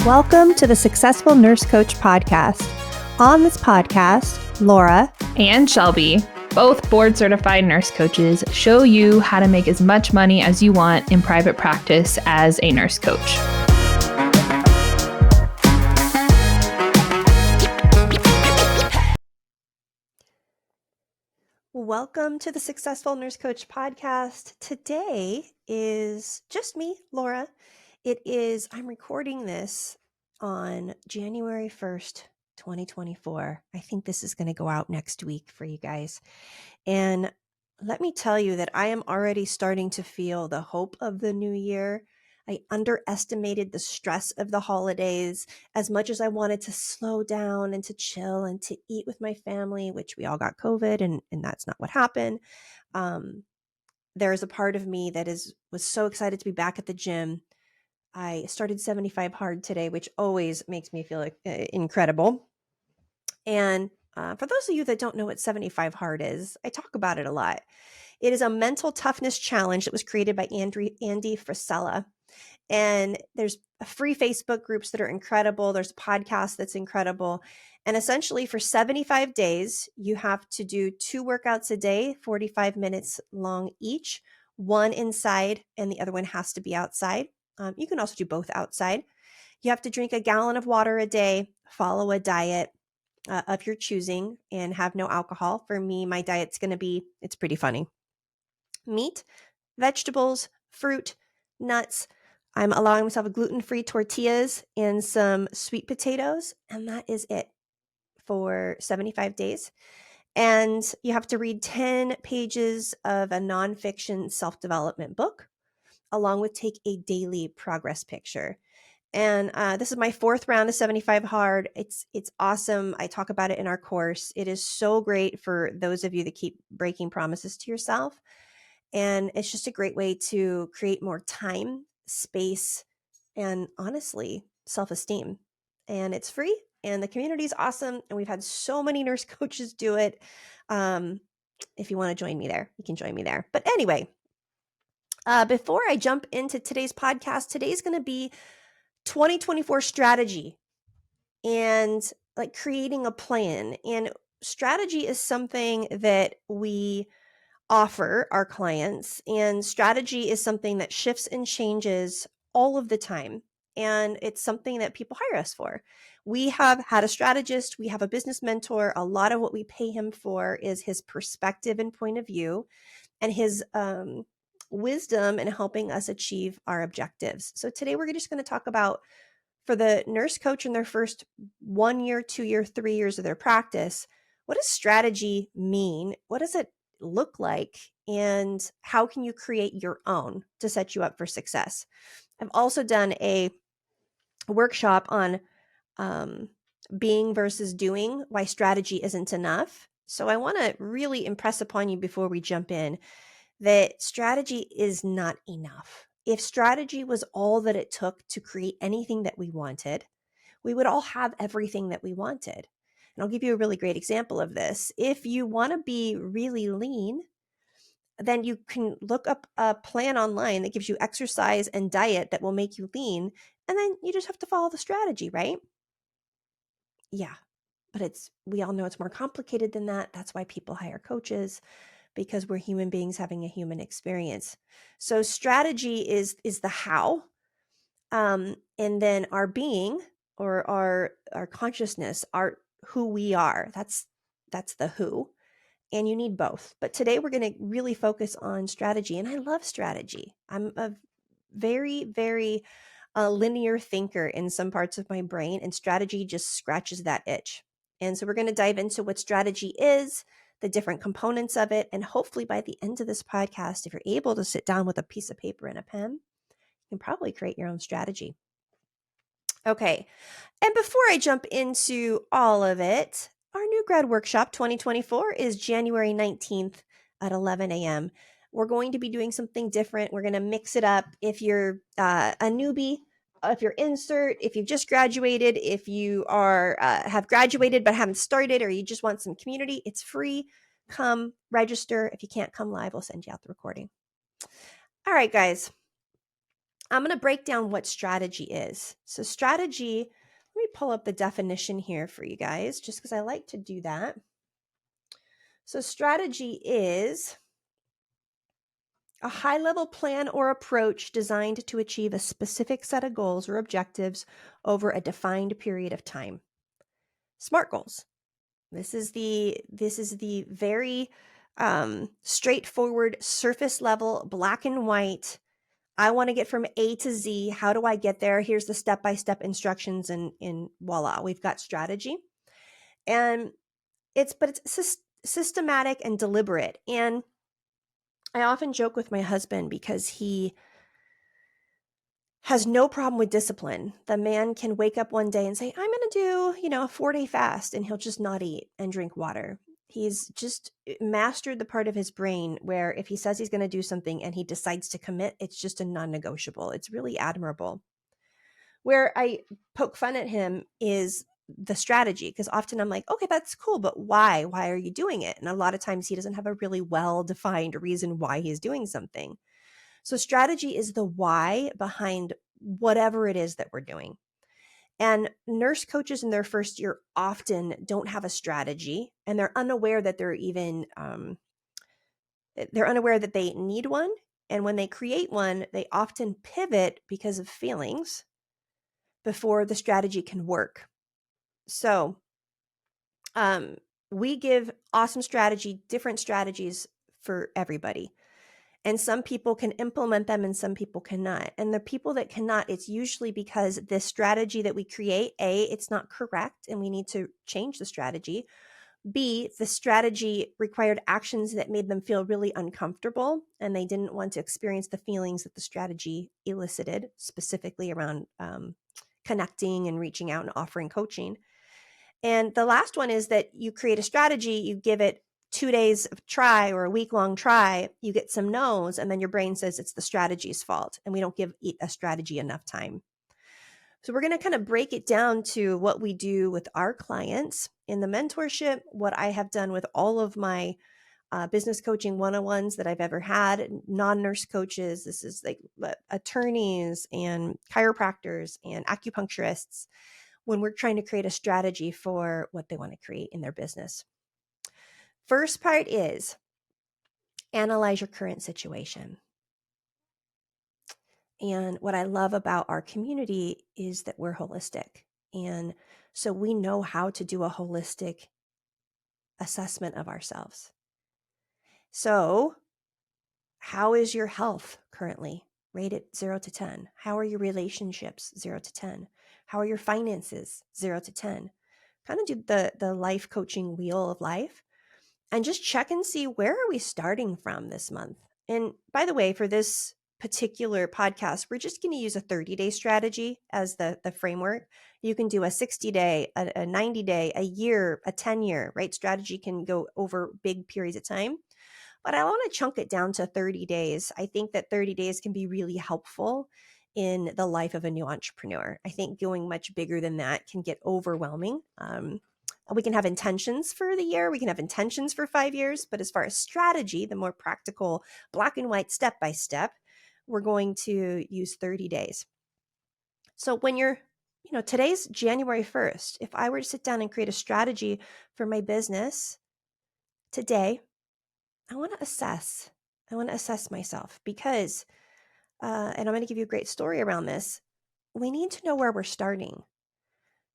Welcome to the Successful Nurse Coach Podcast. On this podcast, Laura and Shelby, both board-certified nurse coaches, show you how to make as much money as you want in private practice as a nurse coach. Welcome to the Successful Nurse Coach Podcast. Today is just me, Laura. I'm recording this on January 1st, 2024. I think this is going to go out next week for you guys. And let me tell you that I am already starting to feel the hope of the new year. I underestimated the stress of the holidays as much as I wanted to slow down and to chill and to eat with my family, which we all got COVID and that's not what happened. There's a part of me that was so excited to be back at the gym. I started 75 hard today, which always makes me feel incredible. And for those of you that don't know what 75 hard is, I talk about it a lot. It is a mental toughness challenge that was created by Andy Frisella. And there's free Facebook groups that are incredible. There's a podcast that's incredible. And essentially for 75 days, you have to do 2 workouts a day, 45 minutes long each, one inside and the other one has to be outside. You can also do both outside. You have to drink a gallon of water a day, follow a diet of your choosing, and have no alcohol. For me, my diet's going to be, it's pretty funny. Meat, vegetables, fruit, nuts. I'm allowing myself a gluten-free tortillas and some sweet potatoes, and that is it for 75 days. And you have to read 10 pages of a nonfiction self-development book, along with take a daily progress picture. And this is my 4th round of 75 hard. It's awesome. I talk about it in our course. It is so great for those of you that keep breaking promises to yourself. And it's just a great way to create more time, space, and honestly, self-esteem. And it's free and the community is awesome. And we've had so many nurse coaches do it. If you want to join me there, you can join me there. But anyway, before I jump into today's podcast, today's going to be 2024 strategy and like creating a plan. And strategy is something that we offer our clients, and strategy is something that shifts and changes all of the time. And it's something that people hire us for. We have had a strategist, we have a business mentor. A lot of what we pay him for is his perspective and point of view and his wisdom in helping us achieve our objectives. So today we're just going to talk about, for the nurse coach in their first 1 year, 2 year, 3 years of their practice, what does strategy mean? What does it look like? And how can you create your own to set you up for success? I've also done a workshop on being versus doing, why strategy isn't enough. So I want to really impress upon you before we jump in that strategy is not enough. If strategy was all that it took to create anything that we wanted, we would all have everything that we wanted. And I'll give you a really great example of this. If you want to be really lean, then you can look up a plan online that gives you exercise and diet that will make you lean. And then you just have to follow the strategy, right? Yeah, but we all know it's more complicated than that. That's why people hire coaches, because we're human beings having a human experience. So strategy is the how, and then our being, or our consciousness, our who we are. That's the who, and you need both. But today we're going to really focus on strategy, and I love strategy. I'm a very, very linear thinker in some parts of my brain, and strategy just scratches that itch. And so we're going to dive into what strategy is, the different components of it. And hopefully by the end of this podcast, if you're able to sit down with a piece of paper and a pen, you can probably create your own strategy. Okay. And before I jump into all of it, our new grad workshop 2024 is January 19th at 11 a.m. We're going to be doing something different. We're going to mix it up. If you're a newbie, if you're insert, if you've just graduated, if you are have graduated but haven't started, or you just want some community, it's free. Come register. If you can't come live, we'll send you out the recording. All right, guys. I'm going to break down what strategy is. So strategy, let me pull up the definition here for you guys, just because I like to do that. So strategy is a high-level plan or approach designed to achieve a specific set of goals or objectives over a defined period of time. SMART goals. This is the very straightforward, surface level, black and white. I want to get from A to Z. How do I get there? Here's the step-by-step instructions, and voila, we've got strategy. And it's systematic and deliberate. And I often joke with my husband because he has no problem with discipline. The man can wake up one day and say, I'm going to do, a 4-day fast, and he'll just not eat and drink water. He's just mastered the part of his brain where if he says he's going to do something and he decides to commit, it's just a non-negotiable. It's really admirable. Where I poke fun at him is the strategy, because often I'm like, okay, that's cool, but why? Why are you doing it? And a lot of times he doesn't have a really well-defined reason why he's doing something. So strategy is the why behind whatever it is that we're doing. And nurse coaches in their first year often don't have a strategy, and they're unaware that they're unaware that they need one. And when they create one, they often pivot because of feelings before the strategy can work. So we give awesome strategy, different strategies for everybody. And some people can implement them and some people cannot. And the people that cannot, it's usually because the strategy that we create, A, it's not correct and we need to change the strategy. B, the strategy required actions that made them feel really uncomfortable and they didn't want to experience the feelings that the strategy elicited, specifically around connecting and reaching out and offering coaching. And the last one is that you create a strategy, you give it 2 days of try or a week-long try, you get some no's, and then your brain says it's the strategy's fault, and we don't give a strategy enough time. So we're going to kind of break it down to what we do with our clients in the mentorship, what I have done with all of my business coaching one-on-ones that I've ever had, non-nurse coaches. This is like attorneys and chiropractors and acupuncturists when we're trying to create a strategy for what they want to create in their business. First part is analyze your current situation. And what I love about our community is that we're holistic. And so we know how to do a holistic assessment of ourselves. So, how is your health currently? Rate it 0 to 10. How are your relationships? 0 to 10. How are your finances? 0 to 10. Kind of do the life coaching wheel of life and just check and see, where are we starting from this month? And by the way, for this particular podcast, we're just going to use a 30-day strategy as the framework. You can do a 60-day, a 90-day, a year, a 10-year, right? Strategy can go over big periods of time. But I want to chunk it down to 30 days. I think that 30 days can be really helpful in the life of a new entrepreneur. I think going much bigger than that can get overwhelming. We can have intentions for the year. We can have intentions for 5 years. But as far as strategy, the more practical, black and white, step by step, we're going to use 30 days. So when you're, today's January 1st, if I were to sit down and create a strategy for my business today, I want to assess myself because, and I'm going to give you a great story around this. We need to know where we're starting.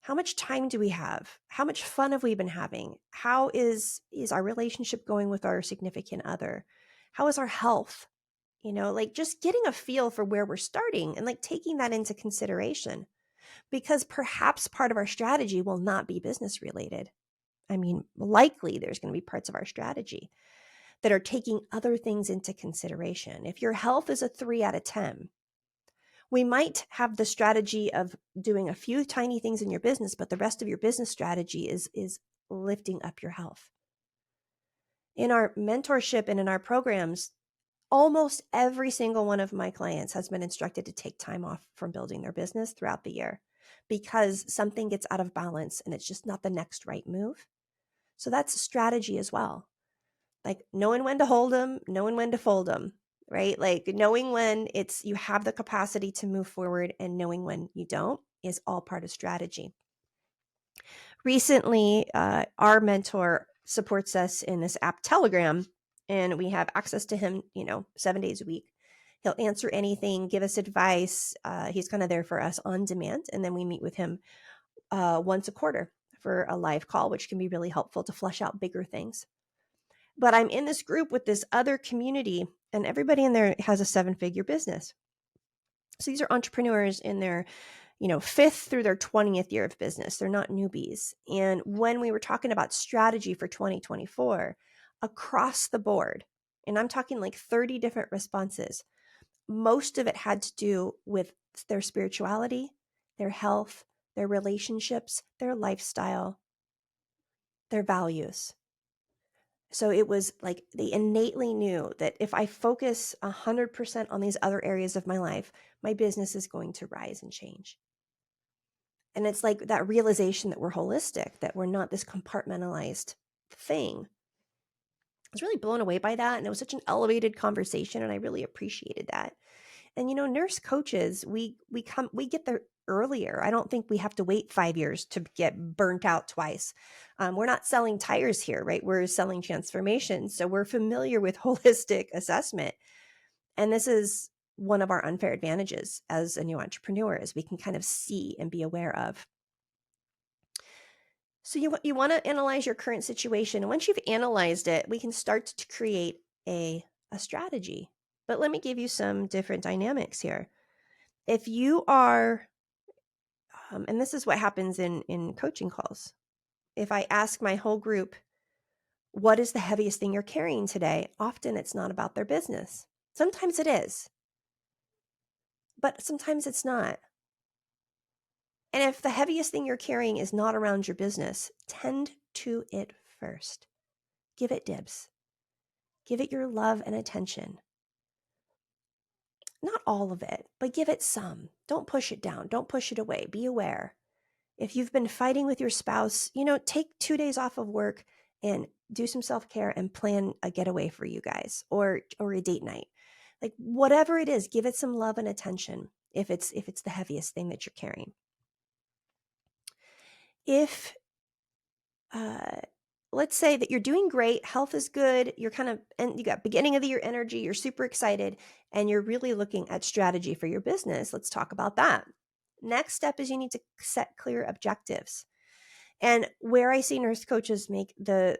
How much time do we have? How much fun have we been having? How is our relationship going with our significant other? How is our health? Just getting a feel for where we're starting and taking that into consideration, because perhaps part of our strategy will not be business related. I mean, likely there's going to be parts of our strategy that are taking other things into consideration. If your health is a 3 out of 10, we might have the strategy of doing a few tiny things in your business, but the rest of your business strategy is lifting up your health. In our mentorship and in our programs, almost every single one of my clients has been instructed to take time off from building their business throughout the year because something gets out of balance and it's just not the next right move. So that's strategy as well. Knowing when to hold them, knowing when to fold them. right? Like knowing when you have the capacity to move forward and knowing when you don't is all part of strategy. Recently, our mentor supports us in this app Telegram, and we have access to him, 7 days a week. He'll answer anything, give us advice. He's kind of there for us on demand. And then we meet with him once a quarter for a live call, which can be really helpful to flesh out bigger things. But I'm in this group with this other community, and everybody in there has a 7-figure business. So these are entrepreneurs in their 5th through their 20th year of business. They're not newbies. And when we were talking about strategy for 2024, across the board, and I'm talking like 30 different responses, most of it had to do with their spirituality, their health, their relationships, their lifestyle, their values. So it was like they innately knew that if I focus 100% on these other areas of my life, my business is going to rise and change. And it's like that realization that we're holistic, that we're not this compartmentalized thing. I was really blown away by that. And it was such an elevated conversation. And I really appreciated that. And, nurse coaches, we get there earlier. I don't think we have to wait 5 years to get burnt out twice. We're not selling tires here, right? We're selling transformation. So we're familiar with holistic assessment. And this is one of our unfair advantages as a new entrepreneur, is we can kind of see and be aware of. So you want to analyze your current situation. And once you've analyzed it, we can start to create a strategy. But let me give you some different dynamics here. If you are, and this is what happens in coaching calls. If I ask my whole group, what is the heaviest thing you're carrying today? Often it's not about their business. Sometimes it is, but sometimes it's not. And if the heaviest thing you're carrying is not around your business, tend to it first. Give it dibs. Give it your love and attention. Not all of it, but give it some. Don't push it down. Don't push it away. Be aware. If you've been fighting with your spouse, take 2 days off of work and do some self-care and plan a getaway for you guys, or a date night. Like whatever it is, give it some love and attention if it's the heaviest thing that you're carrying. If let's say that you're doing great, health is good, and you got beginning of the year energy, you're super excited, and you're really looking at strategy for your business, let's talk about that. Next step is you need to set clear objectives. And where I see nurse coaches make the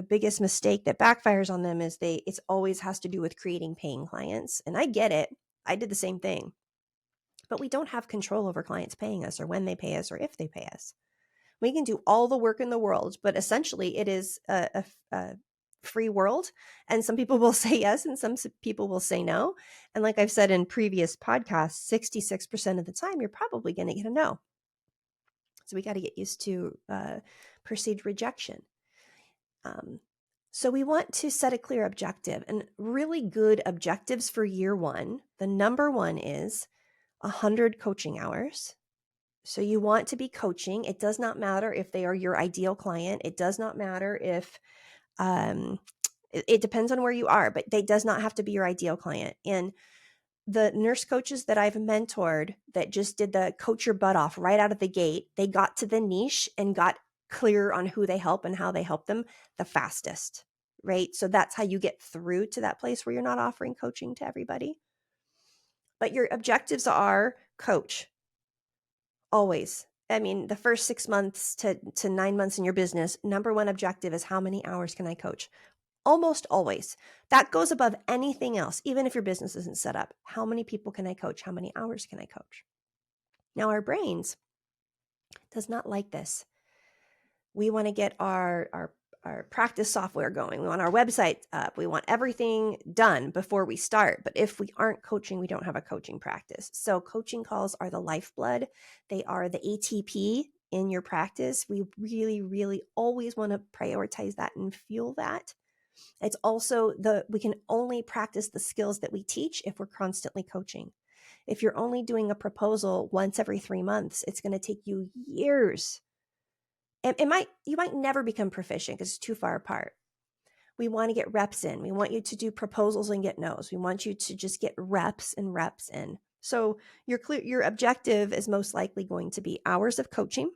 biggest mistake that backfires on them is it always has to do with creating paying clients. And I get it. I did the same thing. But we don't have control over clients paying us, or when they pay us, or if they pay us. We can do all the work in the world, but essentially it is a free world. And some people will say yes, and some people will say no. And like I've said in previous podcasts, 66% of the time, you're probably going to get a no. So we got to get used to perceived rejection. So we want to set a clear objective, and really good objectives for year one. The number one is 100 coaching hours. So you want to be coaching. It does not matter if they are your ideal client. It does not matter if it depends on where you are, but they does not have to be your ideal client. And the nurse coaches that I've mentored that just did the coach your butt off right out of the gate, they got to the niche and got clear on who they help and how they help them the fastest, right? So that's how you get through to that place where you're not offering coaching to everybody. But your objectives are coach. Always. I mean, the first 6 months to 9 months in your business, number one objective is how many hours can I coach? Almost always. That goes above anything else, even if your business isn't set up. How many people can I coach? How many hours can I coach? Now, our brains does not like this. We want to get our practice software going. We want our website up. We want everything done before we start. But if we aren't coaching, we don't have a coaching practice. So coaching calls are the lifeblood. They are the ATP in your practice. We really, really always want to prioritize that and fuel that. It's also we can only practice the skills that we teach if we're constantly coaching. If you're only doing a proposal once every 3 months, it's going to take you years. And you might never become proficient because it's too far apart. We want to get reps in. We want you to do proposals and get no's. We want you to just get reps and reps in. So your objective is most likely going to be hours of coaching.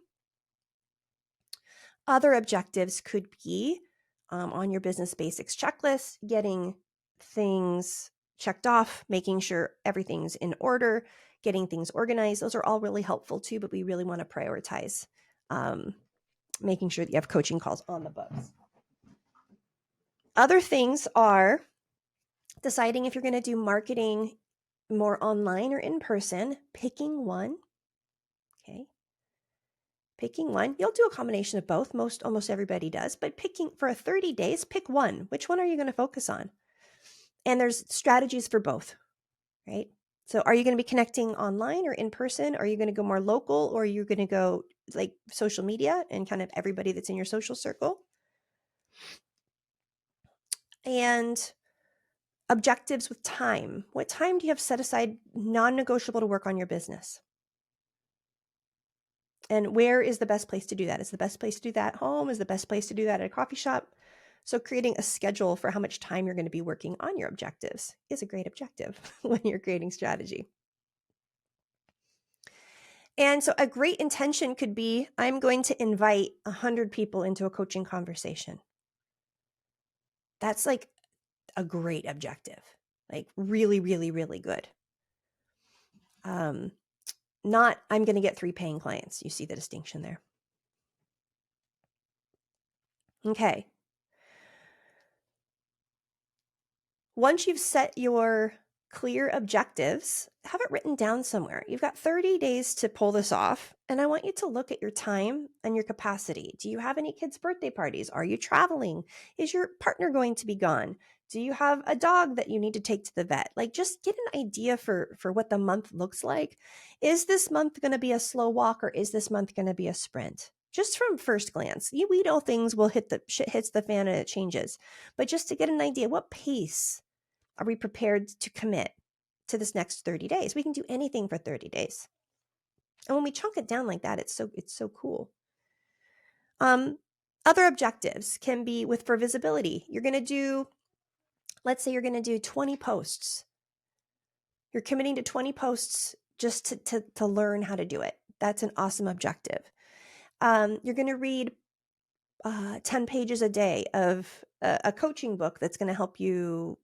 Other objectives could be on your business basics checklist, getting things checked off, making sure everything's in order, getting things organized. Those are all really helpful too, but we really want to prioritize making sure that you have coaching calls on the books. Other things are deciding if you're going to do marketing more online or in person, picking one. Okay. Picking one. You'll do a combination of both. Almost everybody does, but picking for 30 days, pick one. Which one are you going to focus on? And there's strategies for both, right? So are you going to be connecting online or in person? Are you going to go more local, or are you going to go like social media and kind of everybody that's in your social circle? And objectives with time. What time do you have set aside non-negotiable to work on your business? And where is the best place to do that? Is the best place to do that at home? Is the best place to do that at a coffee shop? So creating a schedule for how much time you're going to be working on your objectives is a great objective when you're creating strategy. And so a great intention could be, I'm going to invite 100 people into a coaching conversation. That's like a great objective, like really, really, really good. Not, I'm going to get 3 paying clients. You see the distinction there. Okay. Once you've set your clear objectives, have it written down somewhere. You've got 30 days to pull this off, and I want you to look at your time and your capacity. Do you have any kids' birthday parties? Are you traveling? Is your partner going to be gone? Do you have a dog that you need to take to the vet? Like, just get an idea for what the month looks like. Is this month going to be a slow walk, or is this month going to be a sprint? Just from first glance, we know things will shit hits the fan and it changes. But just to get an idea, what pace are we prepared to commit to this next 30 days? We can do anything for 30 days. And when we chunk it down like that, it's so cool. Other objectives can be for visibility. You're going to do, let's say you're going to do 20 posts. You're committing to 20 posts just to learn how to do it. That's an awesome objective. You're going to read 10 pages a day of a coaching book that's going to help you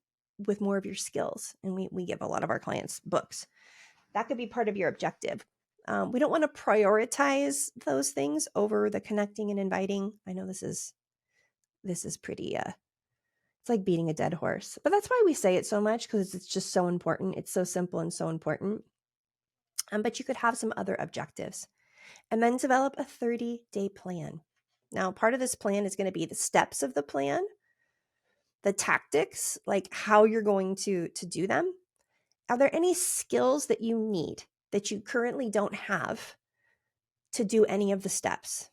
with more of your skills. And we give a lot of our clients books. That could be part of your objective. We don't want to prioritize those things over the connecting and inviting. I know this is pretty, it's like beating a dead horse, but that's why we say it so much, because it's just so important. It's so simple and so important. But you could have some other objectives, and then develop a 30-day plan. Now, part of this plan is going to be the steps of the plan, the tactics, like how you're going to do them. Are there any skills that you need that you currently don't have to do any of the steps?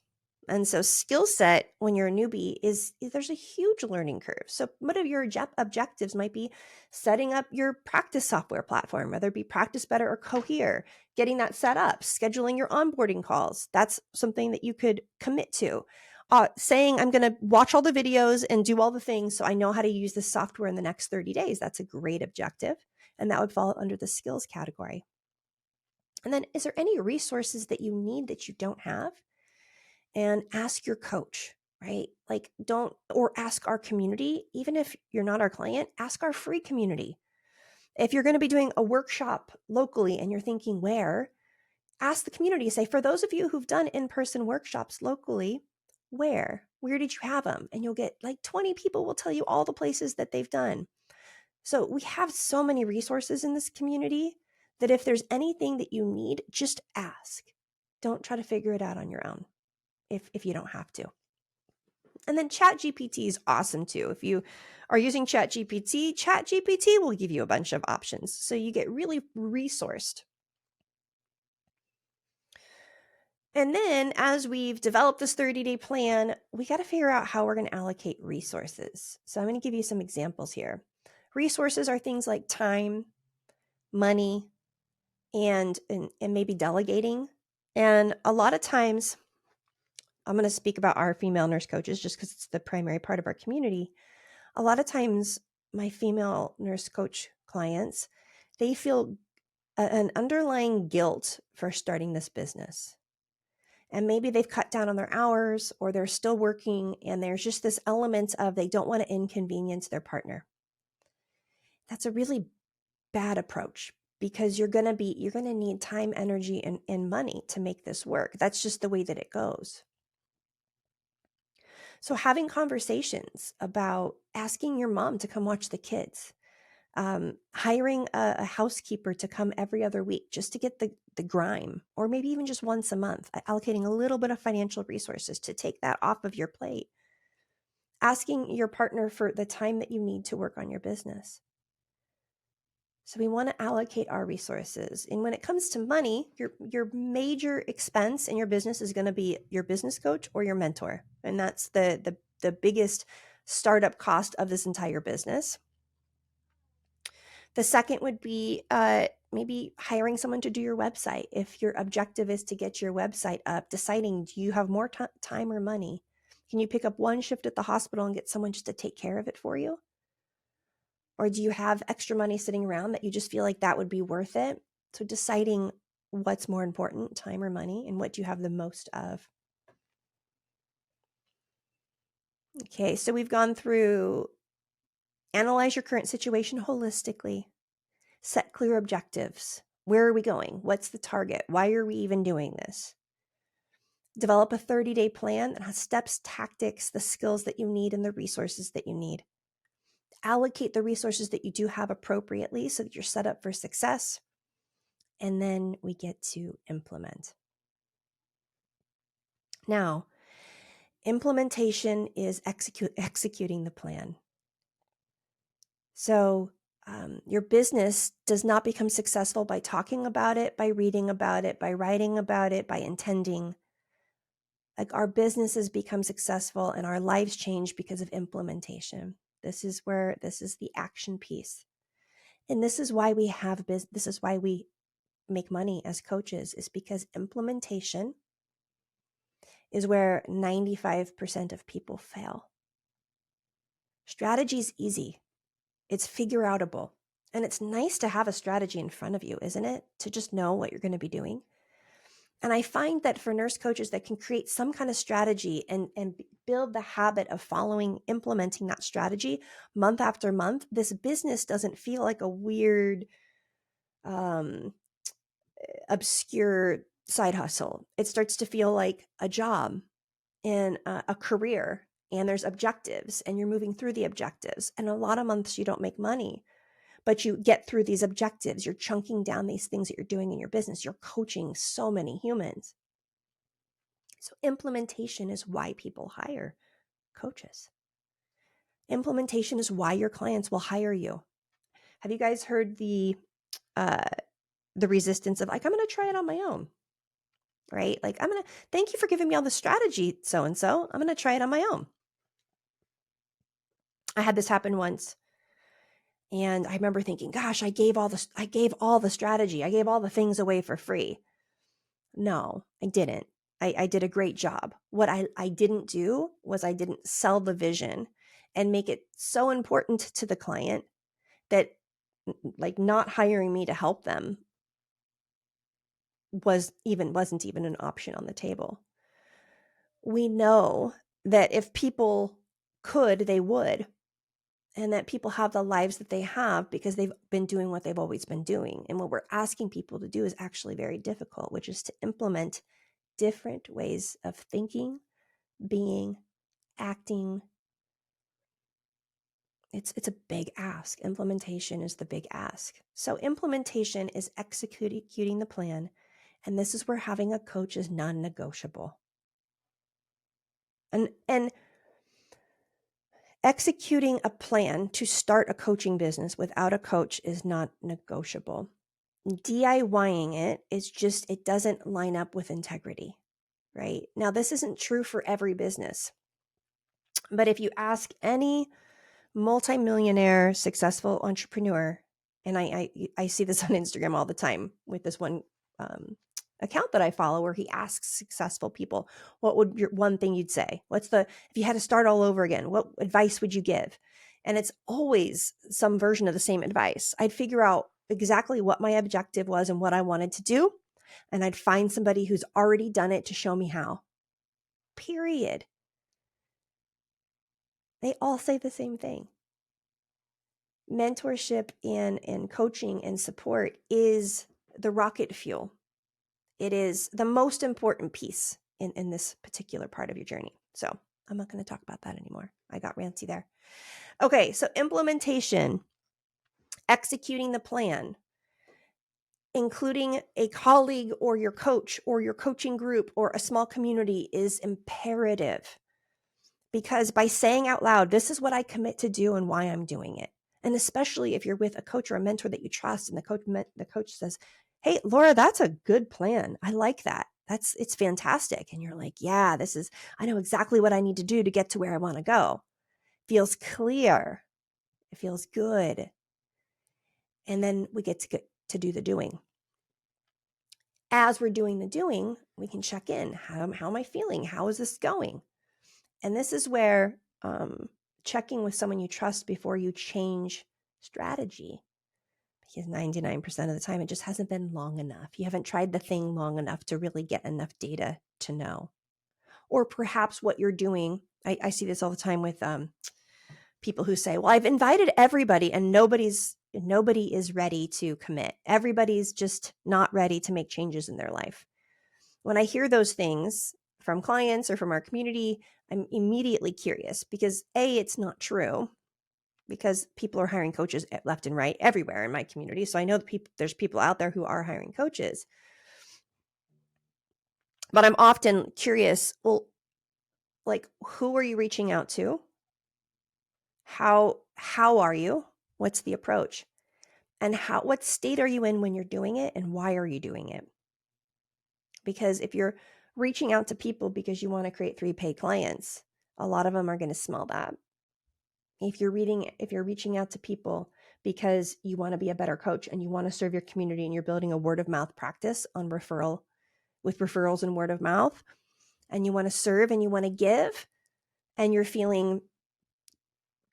And so skill set when you're a newbie is there's a huge learning curve. So one of your objectives might be setting up your practice software platform, whether it be Practice Better or Cohere, getting that set up, scheduling your onboarding calls. That's something that you could commit to. Saying, I'm going to watch all the videos and do all the things so I know how to use this software in the next 30 days. That's a great objective. And that would fall under the skills category. And then, is there any resources that you need that you don't have? And ask your coach, right? Like, or ask our community. Even if you're not our client, ask our free community. If you're going to be doing a workshop locally and you're thinking where, ask the community. Say, for those of you who've done in-person workshops locally, where did you have them? And you'll get like 20 people will tell you all the places that they've done. So we have so many resources in this community that if there's anything that you need, just ask. Don't try to figure it out on your own if you don't have to. And then ChatGPT is awesome too. If you are using ChatGPT will give you a bunch of options. So you get really resourced. And then as we've developed this 30-day plan, we got to figure out how we're going to allocate resources. So I'm going to give you some examples here. Resources are things like time, money, and maybe delegating. And a lot of times, I'm going to speak about our female nurse coaches just because it's the primary part of our community. A lot of times my female nurse coach clients, they feel an underlying guilt for starting this business. And maybe they've cut down on their hours or they're still working, and there's just this element of they don't want to inconvenience their partner. That's a really bad approach, because you're going to need time, energy, and money to make this work. That's just the way that it goes. So having conversations about asking your mom to come watch the kids, hiring a housekeeper to come every other week just to get the grime, or maybe even just once a month, allocating a little bit of financial resources to take that off of your plate. Asking your partner for the time that you need to work on your business. So we want to allocate our resources. And when it comes to money, your major expense in your business is going to be your business coach or your mentor. And that's the biggest startup cost of this entire business. The second would be maybe hiring someone to do your website. If your objective is to get your website up, deciding, do you have more time or money? Can you pick up one shift at the hospital and get someone just to take care of it for you? Or do you have extra money sitting around that you just feel like that would be worth it? So deciding what's more important, time or money, and what do you have the most of. Okay, so we've gone through analyze your current situation holistically, set clear objectives. Where are we going? What's the target? Why are we even doing this? Develop a 30-day plan that has steps, tactics, the skills that you need, and the resources that you need. Allocate the resources that you do have appropriately so that you're set up for success. And then we get to implement. Now, implementation is executing the plan. So your business does not become successful by talking about it, by reading about it, by writing about it, by intending. Like, our businesses become successful and our lives change because of implementation. This is the action piece. And this is why we have this is why we make money as coaches, is because implementation is where 95% of people fail. Strategy is easy. It's figure outable. And it's nice to have a strategy in front of you, isn't it? To just know what you're going to be doing. And I find that for nurse coaches that can create some kind of strategy and build the habit of implementing that strategy month after month, this business doesn't feel like a weird, obscure side hustle. It starts to feel like a job and a career, and there's objectives, and you're moving through the objectives. And a lot of months you don't make money, but you get through these objectives. You're chunking down these things that you're doing in your business. You're coaching so many humans. So implementation is why people hire coaches. Implementation is why your clients will hire you. Have you guys heard the resistance of, like, I'm going to try it on my own, right? Like, thank you for giving me all the strategy, so-and-so. I'm going to try it on my own. I had this happen once. And I remember thinking, gosh, I gave all the strategy. I gave all the things away for free. No, I didn't. I did a great job. What I didn't do was I didn't sell the vision and make it so important to the client that, like, not hiring me to help them wasn't even an option on the table. We know that if people could, they would. And that people have the lives that they have because they've been doing what they've always been doing. And what we're asking people to do is actually very difficult, which is to implement different ways of thinking, being, acting. It's a big ask. Implementation is the big ask. So implementation is executing the plan. And this is where having a coach is non-negotiable. And executing a plan to start a coaching business without a coach is not negotiable. DIYing it doesn't line up with integrity, right? Now, this isn't true for every business, but if you ask any multimillionaire successful entrepreneur, and I see this on Instagram all the time with this one account that I follow, where he asks successful people, what would your one thing you'd say? If you had to start all over again, what advice would you give? And it's always some version of the same advice. I'd figure out exactly what my objective was and what I wanted to do. And I'd find somebody who's already done it to show me how. Period. They all say the same thing. Mentorship and coaching and support is the rocket fuel. It is the most important piece in this particular part of your journey. So I'm not going to talk about that anymore. I got ranty there. Okay, so implementation, executing the plan, including a colleague or your coach or your coaching group or a small community is imperative. Because by saying out loud, this is what I commit to do and why I'm doing it. And especially if you're with a coach or a mentor that you trust and the coach says, hey, Laura, that's a good plan. I like that. It's fantastic. And you're like, yeah, I know exactly what I need to do to get to where I want to go. Feels clear. It feels good. And then we get to do the doing. As we're doing the doing, we can check in. How am I feeling? How is this going? And this is where checking with someone you trust before you change strategy, because 99% of the time it just hasn't been long enough. You haven't tried the thing long enough to really get enough data to know. Or perhaps what you're doing, I see this all the time with people who say, well, I've invited everybody and nobody is ready to commit. Everybody's just not ready to make changes in their life. When I hear those things from clients or from our community, I'm immediately curious because A, it's not true, because people are hiring coaches left and right everywhere in my community. So I know there's people out there who are hiring coaches. But I'm often curious, well, like, who are you reaching out to? How are you? What's the approach? And what state are you in when you're doing it, and why are you doing it? Because if you're reaching out to people because you want to create 3 paid clients, a lot of them are going to smell that. If you're reaching out to people because you want to be a better coach and you want to serve your community and you're building a word of mouth practice on with referrals and word of mouth, and you want to serve and you want to give, and you're feeling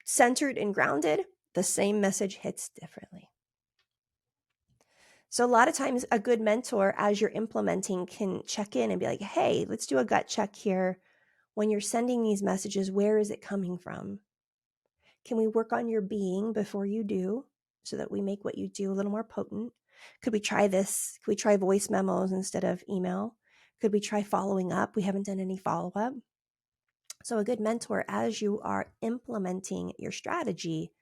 centered and grounded, the same message hits differently. So a lot of times a good mentor, as you're implementing, can check in and be like, hey, let's do a gut check here. When you're sending these messages, where is it coming from? Can we work on your being before you do so that we make what you do a little more potent? Could we try this? Could we try voice memos instead of email? Could we try following up? We haven't done any follow-up. So a good mentor, as you are implementing your strategy,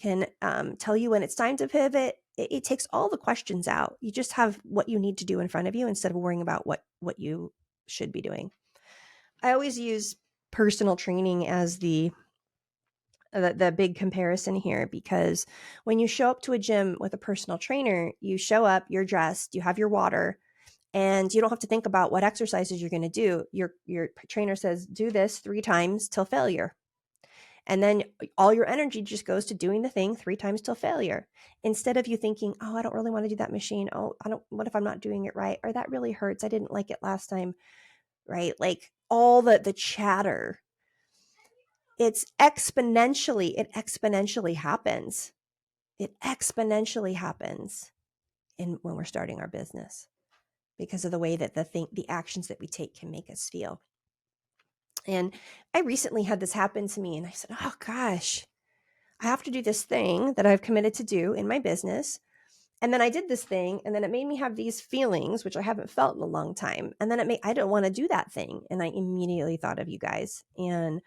can tell you when it's time to pivot. It takes all the questions out. You just have what you need to do in front of you instead of worrying about what you should be doing. I always use personal training as the big comparison here, because when you show up to a gym with a personal trainer, you show up, you're dressed, you have your water, and you don't have to think about what exercises you're going to do. Your trainer says, do this 3 times till failure. And then all your energy just goes to doing the thing 3 times till failure. Instead of you thinking, oh, I don't really want to do that machine. Oh, what if I'm not doing it right? Or that really hurts. I didn't like it last time. Right? Like all the chatter. It exponentially happens. It exponentially happens when we're starting our business, because of the way that the actions that we take can make us feel. And I recently had this happen to me, and I said, oh gosh, I have to do this thing that I've committed to do in my business. And then I did this thing, and then it made me have these feelings, which I haven't felt in a long time. And then I don't want to do that thing. And I immediately thought of you guys. And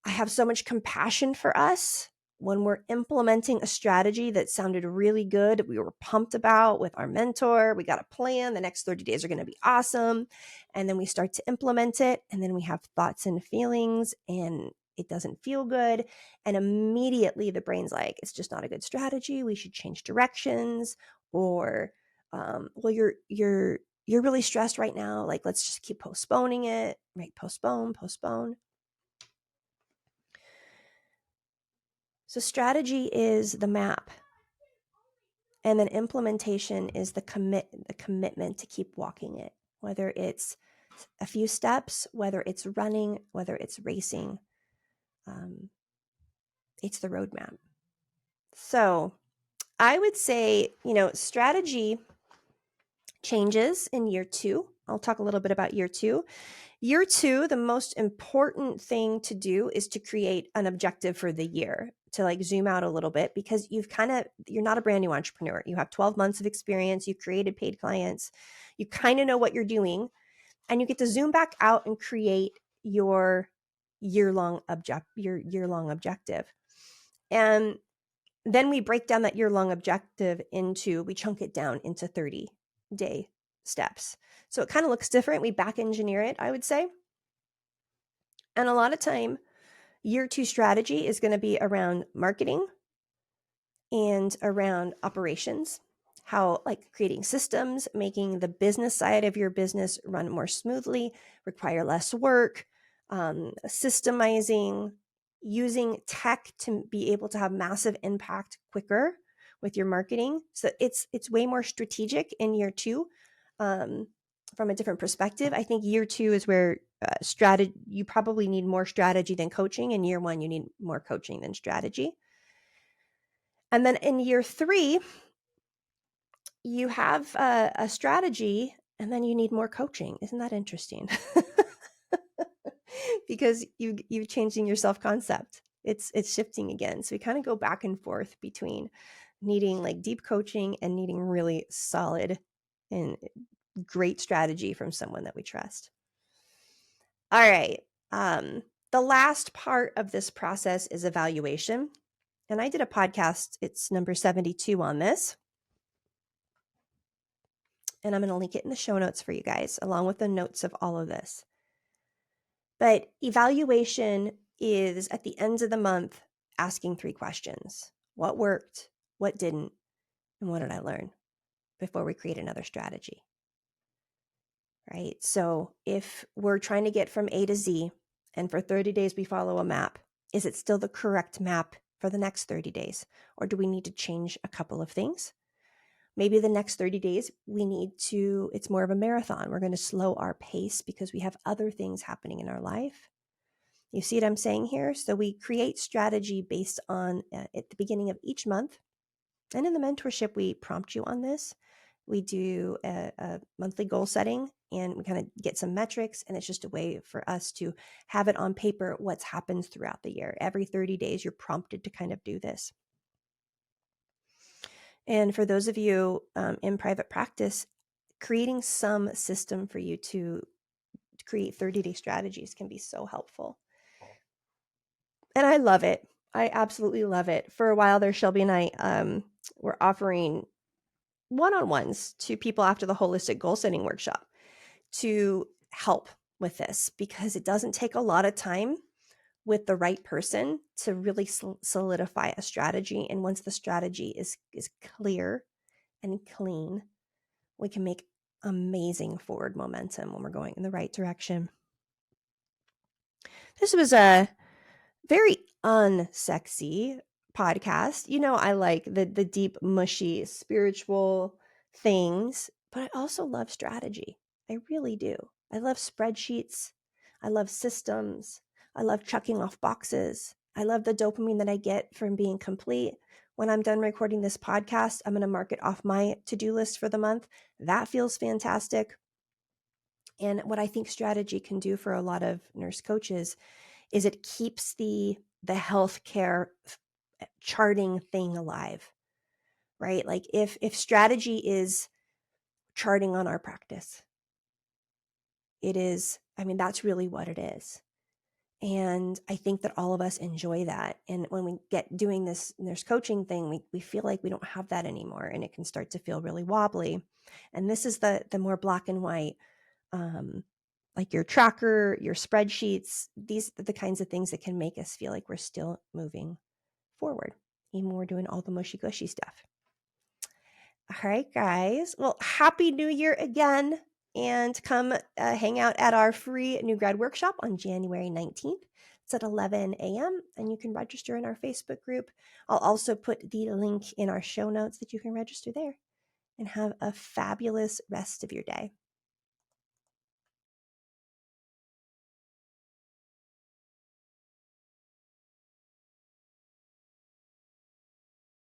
I have so much compassion for us when we're implementing a strategy that sounded really good, we were pumped about with our mentor. We got a plan. The next 30 days are going to be awesome. And then we start to implement it. And then we have thoughts and feelings, and it doesn't feel good. And immediately the brain's like, it's just not a good strategy. We should change directions. Or, well, you're really stressed right now. Like, let's just keep postponing it, right? Postpone. So strategy is the map, and then implementation is the commitment to keep walking it, whether it's a few steps, whether it's running, whether it's racing. It's the roadmap. So I would say, strategy changes in year 2. I'll talk a little bit about year 2. Year 2, the most important thing to do is to create an objective for the year, to like zoom out a little bit, because you're not a brand new entrepreneur. You have 12 months of experience. You've created paid clients. You kind of know what you're doing, and you get to zoom back out and create your year-long objective. And then we break down that year-long objective we chunk it down into 30-day steps. So it kind of looks different. We back engineer it, I would say. And a lot of time, year 2 strategy is going to be around marketing and around operations, how like creating systems, making the business side of your business run more smoothly, require less work, systemizing, using tech to be able to have massive impact quicker with your marketing. So it's way more strategic in year 2, from a different perspective. I think year 2 is where you probably need more strategy than coaching. In year 1, you need more coaching than strategy. And then in year 3, you have a strategy, and then you need more coaching. Isn't that interesting? Because you're changing your self-concept. It's shifting again. So we kind of go back and forth between needing like deep coaching and needing really solid and great strategy from someone that we trust. All right. The last part of this process is evaluation. And I did a podcast, it's number 72 on this. And I'm going to link it in the show notes for you guys, along with the notes of all of this. But evaluation is at the end of the month asking 3 questions. What worked? What didn't? And what did I learn before we create another strategy? Right? So if we're trying to get from A to Z, and for 30 days we follow a map, is it still the correct map for the next 30 days? Or do we need to change a couple of things? Maybe the next 30 days, it's more of a marathon. We're going to slow our pace because we have other things happening in our life. You see what I'm saying here? So we create strategy based on at the beginning of each month. And in the mentorship, we prompt you on this. We do a monthly goal setting, and we kind of get some metrics, and it's just a way for us to have it on paper what's happened throughout the year. Every 30 days, you're prompted to kind of do this. And for those of you in private practice, creating some system for you to create 30-day strategies can be so helpful. And I love it. I absolutely love it. For a while there, Shelby and I were offering one-on-ones to people after the holistic goal setting workshop to help with this, because it doesn't take a lot of time with the right person to really solidify a strategy. And once the strategy is clear and clean, we can make amazing forward momentum when we're going in the right direction. This was a very unsexy podcast. I like the deep, mushy, spiritual things, but I also love strategy. I really do. I love spreadsheets. I love systems. I love checking off boxes. I love the dopamine that I get from being complete. When I'm done recording this podcast, I'm going to mark it off my to-do list for the month. That feels fantastic. And what I think strategy can do for a lot of nurse coaches is it keeps the healthcare charting thing alive, right? Like if strategy is charting on our practice, that's really what it is. And I think that all of us enjoy that. And when we get doing this nurse coaching thing, we feel like we don't have that anymore, and it can start to feel really wobbly. And this is the more black and white, like your tracker, your spreadsheets. These are the kinds of things that can make us feel like we're still moving forward, even when we're doing all the mushy gushy stuff. All right, guys. Well, Happy New Year again. And come hang out at our free new grad workshop on January 19th. It's at 11 a.m. and you can register in our Facebook group. I'll also put the link in our show notes that you can register there. And have a fabulous rest of your day.